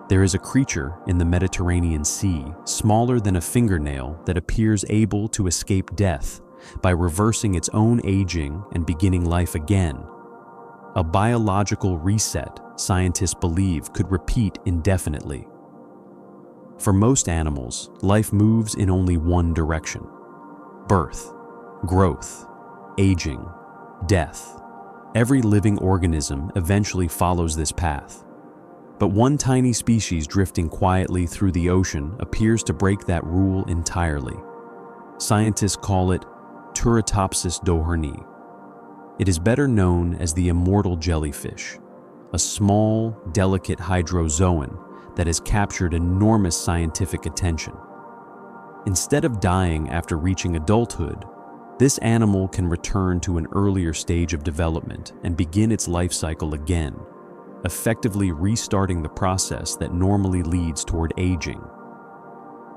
There is a creature in the Mediterranean Sea, smaller than a fingernail, that appears able to escape death by reversing its own aging and beginning life again. A biological reset scientists believe could repeat indefinitely. For most animals, life moves in only one direction: birth, growth, aging, death. Every living organism eventually follows this path. But one tiny species drifting quietly through the ocean appears to break that rule entirely. Scientists call it Turritopsis dohrnii. It is better known as the immortal jellyfish, a small, delicate hydrozoan that has captured enormous scientific attention. Instead of dying after reaching adulthood, this animal can return to an earlier stage of development and begin its life cycle again, effectively restarting the process that normally leads toward aging.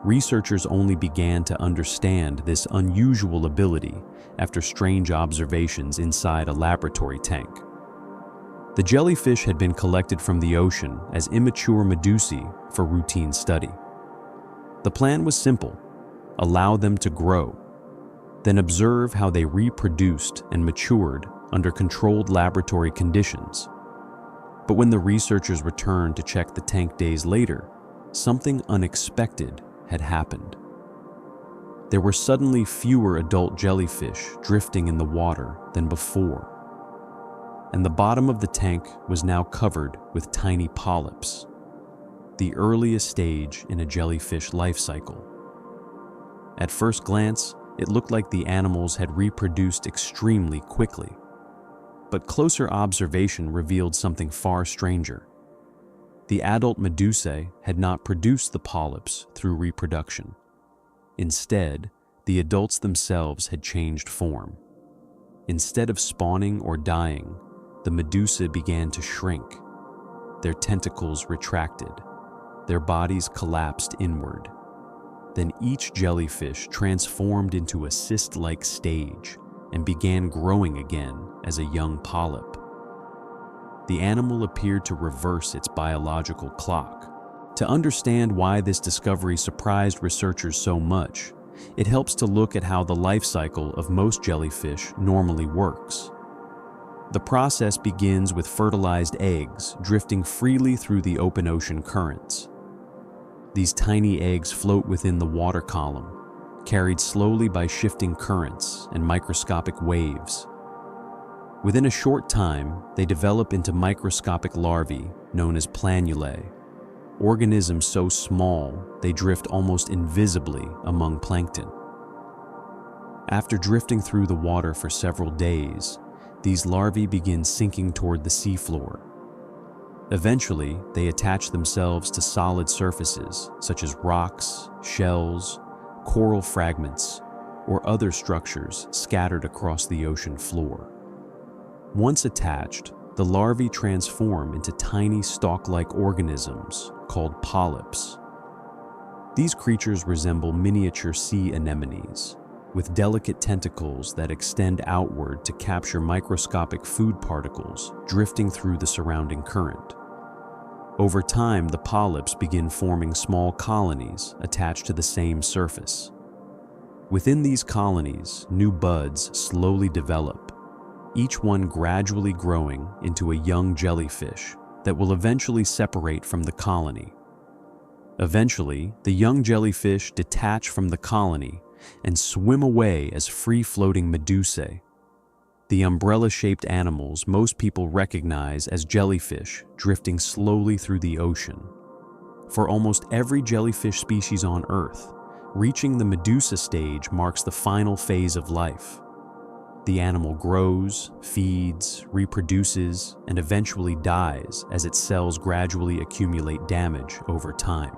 Researchers only began to understand this unusual ability after strange observations inside a laboratory tank. The jellyfish had been collected from the ocean as immature medusae for routine study. The plan was simple: allow them to grow, then observe how they reproduced and matured under controlled laboratory conditions. But when the researchers returned to check the tank days later, something unexpected had happened. There were suddenly fewer adult jellyfish drifting in the water than before, and the bottom of the tank was now covered with tiny polyps, the earliest stage in a jellyfish life cycle. At first glance, it looked like the animals had reproduced extremely quickly, but closer observation revealed something far stranger. The adult medusae had not produced the polyps through reproduction. Instead, the adults themselves had changed form. Instead of spawning or dying, the medusa began to shrink. Their tentacles retracted. Their bodies collapsed inward. Then each jellyfish transformed into a cyst-like stage and began growing again as a young polyp. The animal appeared to reverse its biological clock. To understand why this discovery surprised researchers so much, it helps to look at how the life cycle of most jellyfish normally works. The process begins with fertilized eggs drifting freely through the open ocean currents. These tiny eggs float within the water column, carried slowly by shifting currents and microscopic waves. Within a short time, they develop into microscopic larvae known as planulae, organisms so small they drift almost invisibly among plankton. After drifting through the water for several days, these larvae begin sinking toward the seafloor. Eventually, they attach themselves to solid surfaces such as rocks, shells, coral fragments, or other structures scattered across the ocean floor. Once attached, the larvae transform into tiny stalk-like organisms called polyps. These creatures resemble miniature sea anemones, with delicate tentacles that extend outward to capture microscopic food particles drifting through the surrounding current. Over time, the polyps begin forming small colonies attached to the same surface. Within these colonies, new buds slowly develop, each one gradually growing into a young jellyfish that will eventually separate from the colony. Eventually, the young jellyfish detach from the colony and swim away as free-floating medusae, the umbrella-shaped animals most people recognize as jellyfish drifting slowly through the ocean. For almost every jellyfish species on Earth, reaching the medusa stage marks the final phase of life. The animal grows, feeds, reproduces, and eventually dies as its cells gradually accumulate damage over time.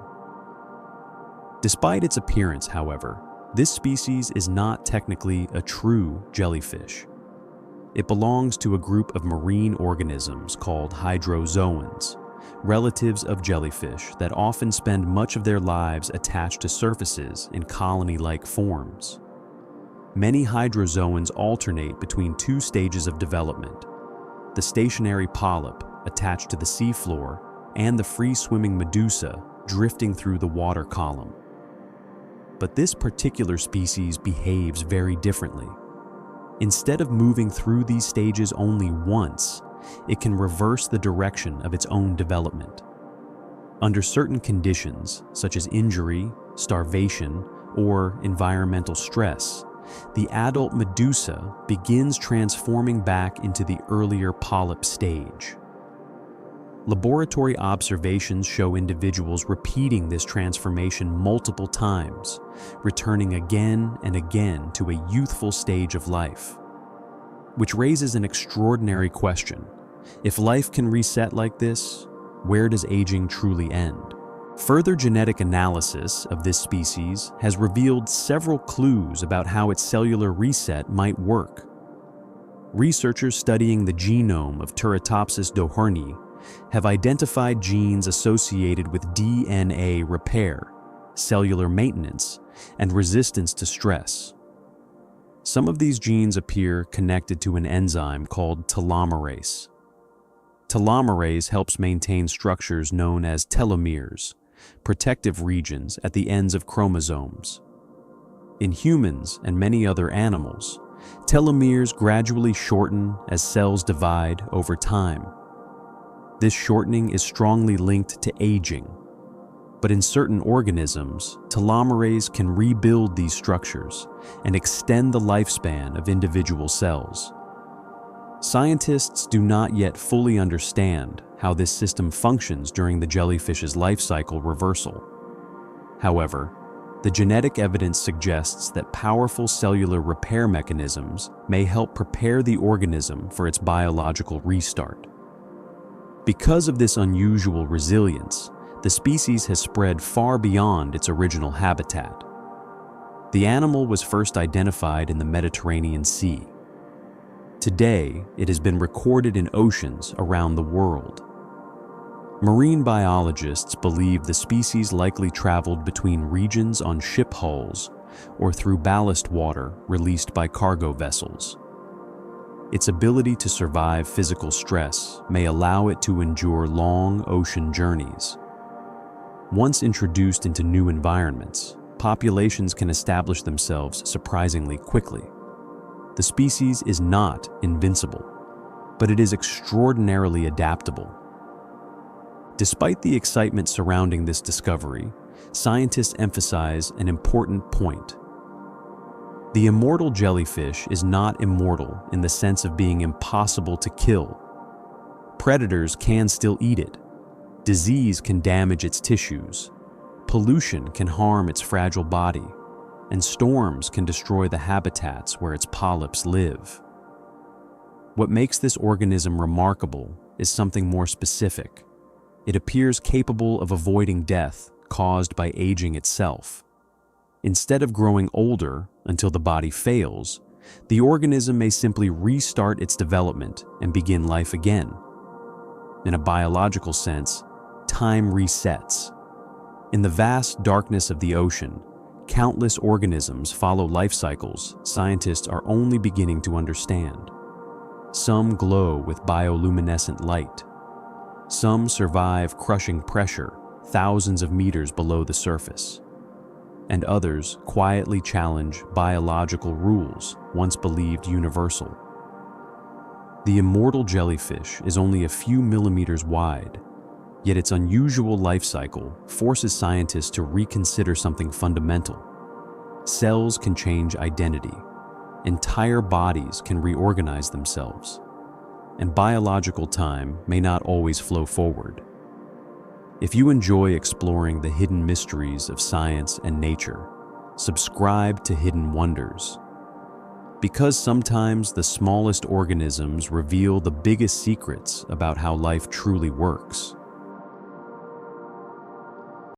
Despite its appearance, however, this species is not technically a true jellyfish. It belongs to a group of marine organisms called hydrozoans, relatives of jellyfish that often spend much of their lives attached to surfaces in colony-like forms. Many hydrozoans alternate between two stages of development: the stationary polyp attached to the seafloor and the free-swimming medusa drifting through the water column. But this particular species behaves very differently. Instead of moving through these stages only once, it can reverse the direction of its own development. Under certain conditions, such as injury, starvation, or environmental stress, the adult medusa begins transforming back into the earlier polyp stage. Laboratory observations show individuals repeating this transformation multiple times, returning again and again to a youthful stage of life. Which raises an extraordinary question. If life can reset like this, where does aging truly end? Further genetic analysis of this species has revealed several clues about how its cellular reset might work. Researchers studying the genome of Turritopsis dohrnii have identified genes associated with DNA repair, cellular maintenance, and resistance to stress. Some of these genes appear connected to an enzyme called telomerase. Telomerase helps maintain structures known as telomeres, protective regions at the ends of chromosomes. In humans and many other animals, telomeres gradually shorten as cells divide over time. This shortening is strongly linked to aging, but in certain organisms, telomerase can rebuild these structures and extend the lifespan of individual cells. Scientists do not yet fully understand how this system functions during the jellyfish's life cycle reversal. However, the genetic evidence suggests that powerful cellular repair mechanisms may help prepare the organism for its biological restart. Because of this unusual resilience, the species has spread far beyond its original habitat. The animal was first identified in the Mediterranean Sea. Today, it has been recorded in oceans around the world. Marine biologists believe the species likely traveled between regions on ship hulls or through ballast water released by cargo vessels. Its ability to survive physical stress may allow it to endure long ocean journeys. Once introduced into new environments, populations can establish themselves surprisingly quickly. The species is not invincible, but it is extraordinarily adaptable. Despite the excitement surrounding this discovery, scientists emphasize an important point. The immortal jellyfish is not immortal in the sense of being impossible to kill. Predators can still eat it. Disease can damage its tissues. Pollution can harm its fragile body. And storms can destroy the habitats where its polyps live. What makes this organism remarkable is something more specific. It appears capable of avoiding death caused by aging itself. Instead of growing older until the body fails, the organism may simply restart its development and begin life again. In a biological sense, time resets. In the vast darkness of the ocean, countless organisms follow life cycles scientists are only beginning to understand. Some glow with bioluminescent light. Some survive crushing pressure thousands of meters below the surface. And others quietly challenge biological rules once believed universal. The immortal jellyfish is only a few millimeters wide, yet its unusual life cycle forces scientists to reconsider something fundamental. Cells can change identity. Entire bodies can reorganize themselves. And biological time may not always flow forward. If you enjoy exploring the hidden mysteries of science and nature, subscribe to Hidden Wonders. Because sometimes the smallest organisms reveal the biggest secrets about how life truly works.